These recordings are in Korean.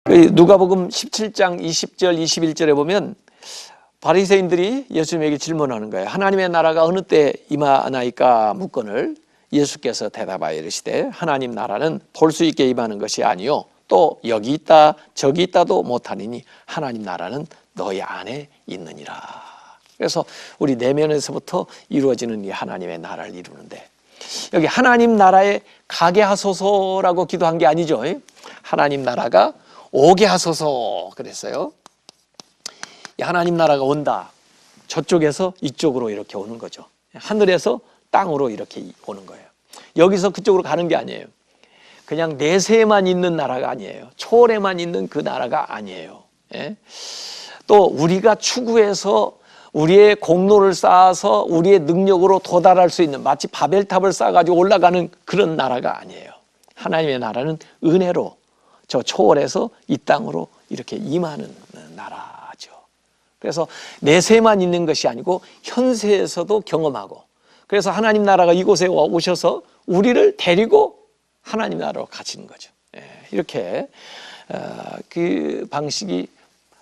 누가복음 17장 20절 21절에 보면 바리새인들이 예수님에게 질문하는 거예요. 하나님의 나라가 어느 때 임하나이까 묻거늘 예수께서 대답하여 이르시되 하나님 나라는 볼 수 있게 임하는 것이 아니요 또 여기 있다 저기 있다도 못하니니 하나님 나라는 너희 안에 있느니라. 그래서 우리 내면에서부터 이루어지는 이 하나님의 나라를 이루는데, 여기 하나님 나라에 가게 하소서라고 기도한 게 아니죠. 하나님 나라가 오게 하소서 그랬어요. 하나님 나라가 온다. 저쪽에서 이쪽으로 이렇게 오는 거죠. 하늘에서 땅으로 이렇게 오는 거예요. 여기서 그쪽으로 가는 게 아니에요. 그냥 내세에만 있는 나라가 아니에요. 초월에만 있는 그 나라가 아니에요. 또 우리가 추구해서 우리의 공로를 쌓아서 우리의 능력으로 도달할 수 있는, 마치 바벨탑을 쌓아가지고 올라가는 그런 나라가 아니에요. 하나님의 나라는 은혜로 저 초월에서 이 땅으로 이렇게 임하는 나라죠. 그래서 내세만 있는 것이 아니고 현세에서도 경험하고, 그래서 하나님 나라가 이곳에 오셔서 우리를 데리고 하나님 나라로 가시는 거죠. 이렇게 그 방식이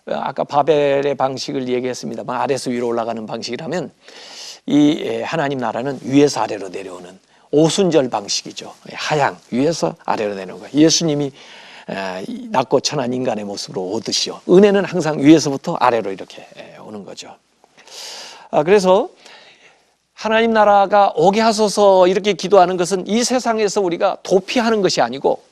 아까 바벨의 방식을 얘기했습니다만 아래에서 위로 올라가는 방식이라면 이 하나님 나라는 위에서 아래로 내려오는 오순절 방식이죠. 하향 위에서 아래로 내려오는 거예요. 예수님이 낮고 천한 인간의 모습으로 오듯이요. 은혜는 항상 위에서부터 아래로 이렇게 오는 거죠. 그래서 하나님 나라가 오게 하소서 이렇게 기도하는 것은 이 세상에서 우리가 도피하는 것이 아니고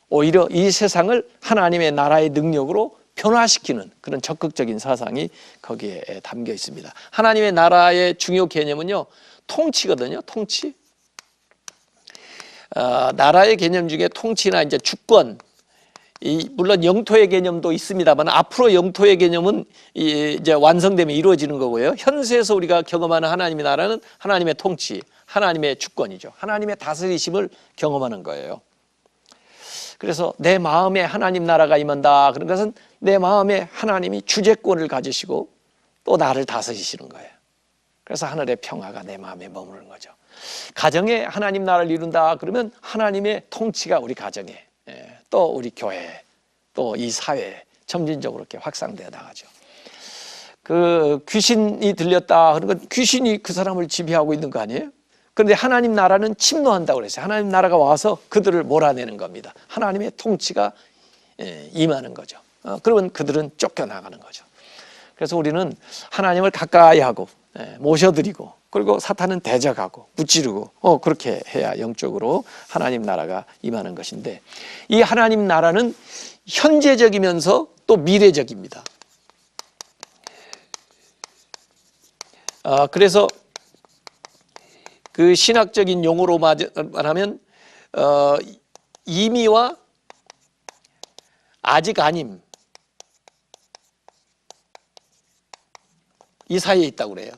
오히려 이 세상을 하나님의 나라의 능력으로 변화시키는 그런 적극적인 사상이 거기에 담겨 있습니다. 하나님의 나라의 중요 개념은요, 통치거든요. 통치. 나라의 개념 중에 통치나 이제 주권, 물론 영토의 개념도 있습니다만 앞으로 영토의 개념은 이제 완성되면 이루어지는 거고요. 현세에서 우리가 경험하는 하나님의 나라는 하나님의 통치, 하나님의 주권이죠. 하나님의 다스리심을 경험하는 거예요. 그래서 내 마음에 하나님 나라가 임한다. 그런 것은 내 마음에 하나님이 주재권을 가지시고 또 나를 다스리시는 거예요. 그래서 하늘의 평화가 내 마음에 머무르는 거죠. 가정에 하나님 나라를 이룬다 그러면 하나님의 통치가 우리 가정에, 또 우리 교회, 또 이 사회에 점진적으로 이렇게 확산되어 나가죠. 그 귀신이 들렸다 그런 건 귀신이 그 사람을 지배하고 있는 거 아니에요? 그런데 하나님 나라는 침노한다고 그랬어요. 하나님 나라가 와서 그들을 몰아내는 겁니다. 하나님의 통치가 임하는 거죠. 그러면 그들은 쫓겨나가는 거죠. 그래서 우리는 하나님을 가까이 하고 모셔드리고, 그리고 사탄은 대적하고 무찌르고 그렇게 해야 영적으로 하나님 나라가 임하는 것인데, 이 하나님 나라는 현재적이면서 또 미래적입니다. 그래서 그 신학적인 용어로 말하면 이미와 아직 아님, 이 사이에 있다고 그래요.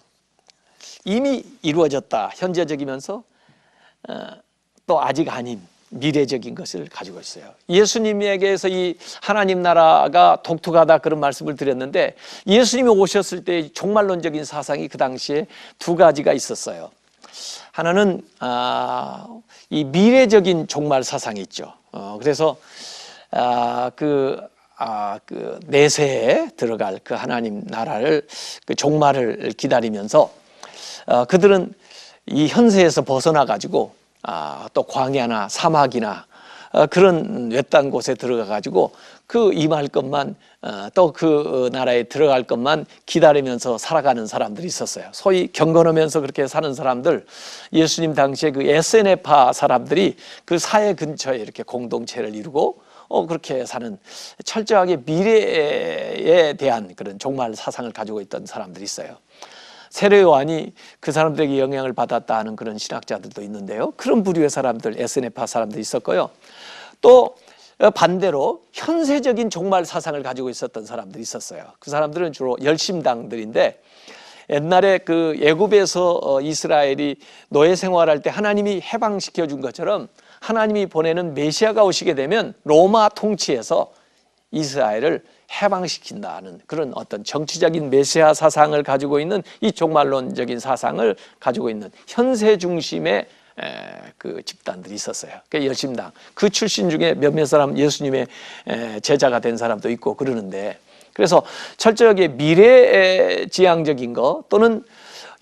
이미 이루어졌다, 현재적이면서 또 아직 아님, 미래적인 것을 가지고 있어요. 예수님에게서 이 하나님 나라가 독특하다 그런 말씀을 드렸는데, 예수님이 오셨을 때 종말론적인 사상이 그 당시에 두 가지가 있었어요. 하나는 이 미래적인 종말 사상이 있죠. 그래서 그 내세에 들어갈 그 하나님 나라를, 그 종말을 기다리면서 그들은 이 현세에서 벗어나 가지고 또 광야나 사막이나 그런 외딴 곳에 들어가 가지고 그 임할 것만, 또 그 나라에 들어갈 것만 기다리면서 살아가는 사람들이 있었어요. 소위 경건하면서 그렇게 사는 사람들, 예수님 당시에 그 에세네파 사람들이 그 사해 근처에 이렇게 공동체를 이루고 그렇게 사는, 철저하게 미래에 대한 그런 종말 사상을 가지고 있던 사람들이 있어요. 세례 요한이 그 사람들에게 영향을 받았다 하는 그런 신학자들도 있는데요. 그런 부류의 사람들, 에스네파 사람들이 있었고요. 또 반대로 현세적인 종말 사상을 가지고 있었던 사람들이 있었어요. 그 사람들은 주로 열심당들인데, 옛날에 그 애굽에서 이스라엘이 노예 생활할 때 하나님이 해방시켜 준 것처럼 하나님이 보내는 메시아가 오시게 되면 로마 통치에서 이스라엘을 해방시킨다는 그런 어떤 정치적인 메시아 사상을 가지고 있는, 이 종말론적인 사상을 가지고 있는 현세 중심의 그 집단들이 있었어요. 그 열심당 그 출신 중에 몇몇 사람 예수님의 제자가 된 사람도 있고 그러는데, 그래서 철저하게 미래지향적인 거 또는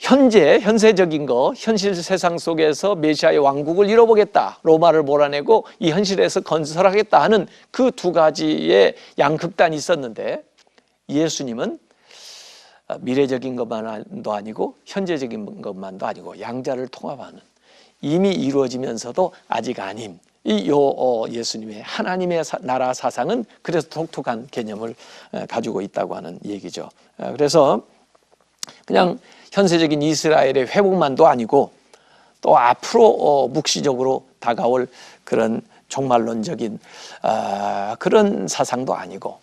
현세적인 거, 현실 세상 속에서 메시아의 왕국을 이뤄보겠다, 로마를 몰아내고 이 현실에서 건설하겠다 하는 그 두 가지의 양극단이 있었는데, 예수님은 미래적인 것만도 아니고 현재적인 것만도 아니고 양자를 통합하는, 이미 이루어지면서도 아직 아닌 예수님의 하나님의 나라 사상은 그래서 독특한 개념을 가지고 있다고 하는 얘기죠. 그래서 그냥 현세적인 이스라엘의 회복만도 아니고 또 앞으로 묵시적으로 다가올 그런 종말론적인 그런 사상도 아니고,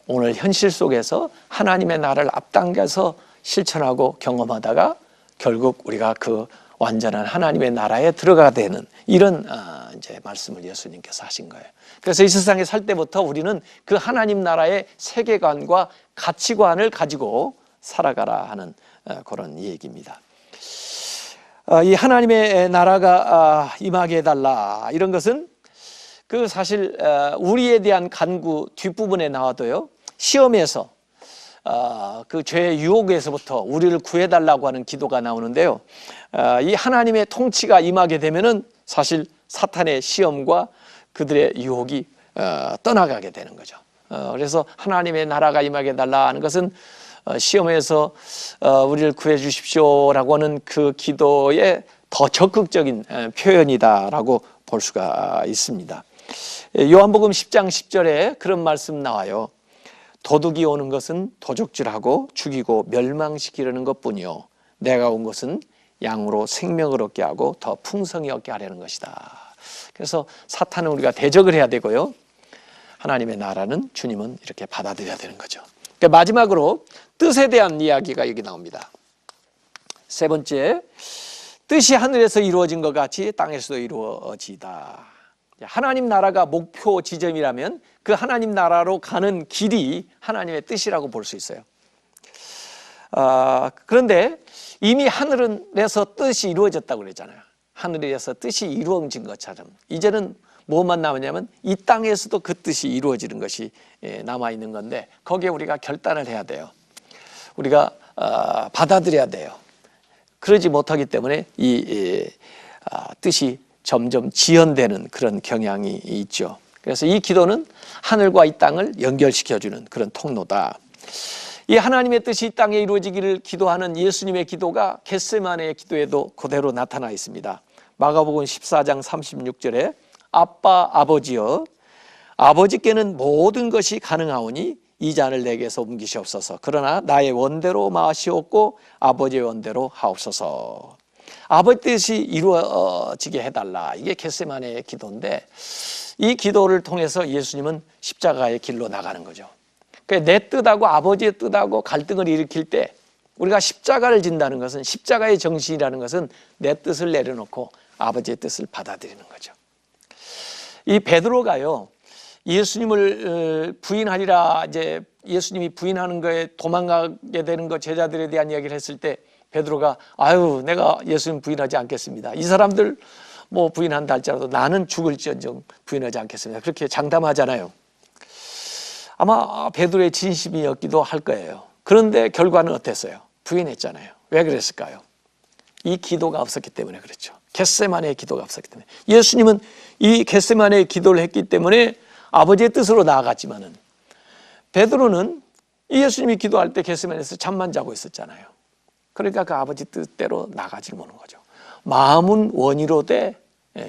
오늘 현실 속에서 하나님의 나라를 앞당겨서 실천하고 경험하다가 결국 우리가 그 완전한 하나님의 나라에 들어가야 되는 이런 이제 말씀을 예수님께서 하신 거예요. 그래서 이 세상에 살 때부터 우리는 그 하나님 나라의 세계관과 가치관을 가지고 살아가라 하는 그런 얘기입니다. 이 하나님의 나라가 임하게 해달라, 이런 것은 그 사실 우리에 대한 간구 뒷부분에 나와도요, 시험에서 그 죄의 유혹에서부터 우리를 구해달라고 하는 기도가 나오는데요, 이 하나님의 통치가 임하게 되면은 사실 사탄의 시험과 그들의 유혹이 떠나가게 되는 거죠. 그래서 하나님의 나라가 임하게 해달라 하는 것은 시험에서 우리를 구해 주십시오라고 하는 그 기도의 더 적극적인 표현이다라고 볼 수가 있습니다. 요한복음 10장 10절에 그런 말씀 나와요. 도둑이 오는 것은 도적질하고 죽이고 멸망시키려는 것뿐이요, 내가 온 것은 양으로 생명을 얻게 하고 더 풍성히 얻게 하려는 것이다. 그래서 사탄은 우리가 대적을 해야 되고요, 하나님의 나라는 주님은 이렇게 받아들여야 되는 거죠. 그러니까 마지막으로 뜻에 대한 이야기가 여기 나옵니다. 세 번째, 뜻이 하늘에서 이루어진 것 같이 땅에서도 이루어지다. 하나님 나라가 목표 지점이라면 그 하나님 나라로 가는 길이 하나님의 뜻이라고 볼 수 있어요. 그런데 이미 하늘에서 뜻이 이루어졌다고 그랬잖아요. 하늘에서 뜻이 이루어진 것처럼 이제는 뭐만 남았냐면 이 땅에서도 그 뜻이 이루어지는 것이 남아있는 건데, 거기에 우리가 결단을 해야 돼요. 우리가 받아들여야 돼요. 그러지 못하기 때문에 이 뜻이 점점 지연되는 그런 경향이 있죠. 그래서 이 기도는 하늘과 이 땅을 연결시켜주는 그런 통로다. 이 하나님의 뜻이 이 땅에 이루어지기를 기도하는 예수님의 기도가 겟세마네의 기도에도 그대로 나타나 있습니다. 마가복음 14장 36절에 아빠 아버지여, 아버지께는 모든 것이 가능하오니 이 잔을 내게서 옮기시옵소서. 그러나 나의 원대로 마시옵고 아버지의 원대로 하옵소서. 아버지 뜻이 이루어지게 해달라. 이게 겟세마네의 기도인데, 이 기도를 통해서 예수님은 십자가의 길로 나가는 거죠. 그러니까 내 뜻하고 아버지의 뜻하고 갈등을 일으킬 때 우리가 십자가를 진다는 것은, 십자가의 정신이라는 것은 내 뜻을 내려놓고 아버지의 뜻을 받아들이는 거죠. 이 베드로가요, 예수님을 부인하리라, 이제 예수님이 부인하는 거에 도망가게 되는 거, 제자들에 대한 이야기를 했을 때 베드로가 아유, 내가 예수님 부인하지 않겠습니다. 이 사람들 뭐 부인한다 할지라도 나는 죽을지언정 부인하지 않겠습니다. 그렇게 장담하잖아요. 아마 베드로의 진심이었기도 할 거예요. 그런데 결과는 어땠어요? 부인했잖아요. 왜 그랬을까요? 이 기도가 없었기 때문에 그렇죠. 겟세마네의 기도가 없었기 때문에. 예수님은 이 겟세마네의 기도를 했기 때문에 아버지의 뜻으로 나아갔지만은, 베드로는 이 예수님이 기도할 때 겟세마네에서 잠만 자고 있었잖아요. 그러니까 그 아버지 뜻대로 나가지 못하는 거죠. 마음은 원이로되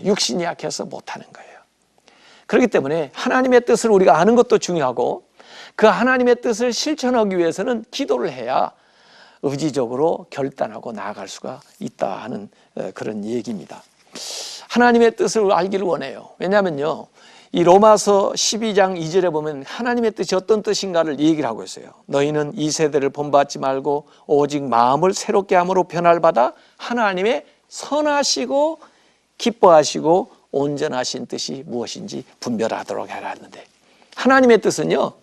육신이 약해서 못하는 거예요. 그렇기 때문에 하나님의 뜻을 우리가 아는 것도 중요하고, 그 하나님의 뜻을 실천하기 위해서는 기도를 해야 의지적으로 결단하고 나아갈 수가 있다 하는 그런 얘기입니다. 하나님의 뜻을 알기를 원해요. 왜냐하면요, 이 로마서 12장 2절에 보면 하나님의 뜻이 어떤 뜻인가를 얘기를 하고 있어요. 너희는 이 세대를 본받지 말고 오직 마음을 새롭게 함으로 변화를 받아 하나님의 선하시고 기뻐하시고 온전하신 뜻이 무엇인지 분별하도록 해라 하는데, 하나님의 뜻은요,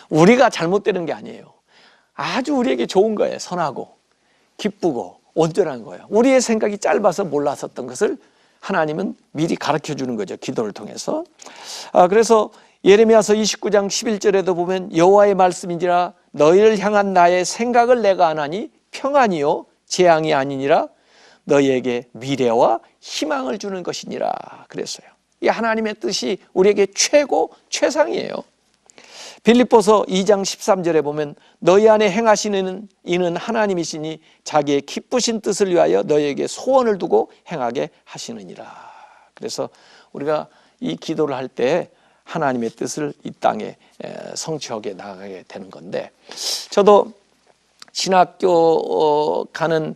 우리가 잘못되는 게 아니에요. 아주 우리에게 좋은 거예요. 선하고 기쁘고 온전한 거예요. 우리의 생각이 짧아서 몰랐었던 것을 하나님은 미리 가르쳐 주는 거죠. 기도를 통해서. 그래서 예레미야서 29장 11절에도 보면 여호와의 말씀인지라 너희를 향한 나의 생각을 내가 아나니 평안이요 재앙이 아니니라 너희에게 미래와 희망을 주는 것이니라 그랬어요. 이 하나님의 뜻이 우리에게 최고 최상이에요. 빌립보서 2장 13절에 보면 너희 안에 행하시는 이는 하나님이시니 자기의 기쁘신 뜻을 위하여 너희에게 소원을 두고 행하게 하시느니라. 그래서 우리가 이 기도를 할 때 하나님의 뜻을 이 땅에 성취하게 나가게 되는 건데, 저도 신학교 가는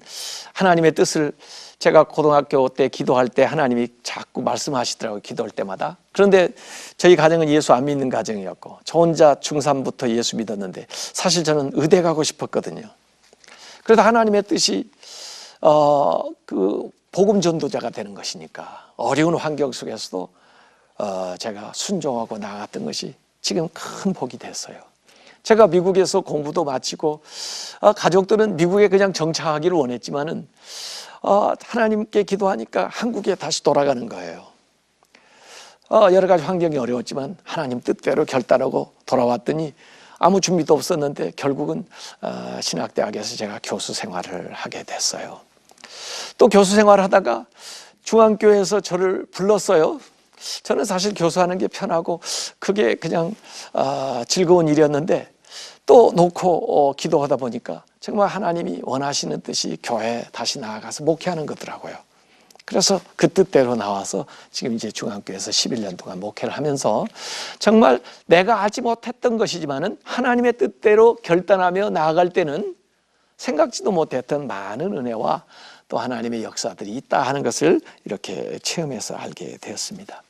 하나님의 뜻을 제가 고등학교 때 기도할 때 하나님이 자꾸 말씀하시더라고요. 기도할 때마다. 그런데 저희 가정은 예수 안 믿는 가정이었고 저 혼자 중3부터 예수 믿었는데 사실 저는 의대 가고 싶었거든요. 그래서 하나님의 뜻이 그 복음 전도자가 되는 것이니까 어려운 환경 속에서도 제가 순종하고 나아갔던 것이 지금 큰 복이 됐어요. 제가 미국에서 공부도 마치고 가족들은 미국에 그냥 정착하기를 원했지만은 하나님께 기도하니까 한국에 다시 돌아가는 거예요. 여러 가지 환경이 어려웠지만 하나님 뜻대로 결단하고 돌아왔더니 아무 준비도 없었는데 결국은 신학대학에서 제가 교수 생활을 하게 됐어요. 또 교수 생활을 하다가 중앙교회에서 저를 불렀어요. 저는 사실 교수하는 게 편하고 그게 그냥 즐거운 일이었는데 또 놓고 기도하다 보니까 정말 하나님이 원하시는 뜻이 교회에 다시 나아가서 목회하는 거더라고요. 그래서 그 뜻대로 나와서 지금 이제 중앙교회에서 11년 동안 목회를 하면서 정말 내가 알지 못했던 것이지만은 하나님의 뜻대로 결단하며 나아갈 때는 생각지도 못했던 많은 은혜와 또 하나님의 역사들이 있다 하는 것을 이렇게 체험해서 알게 되었습니다.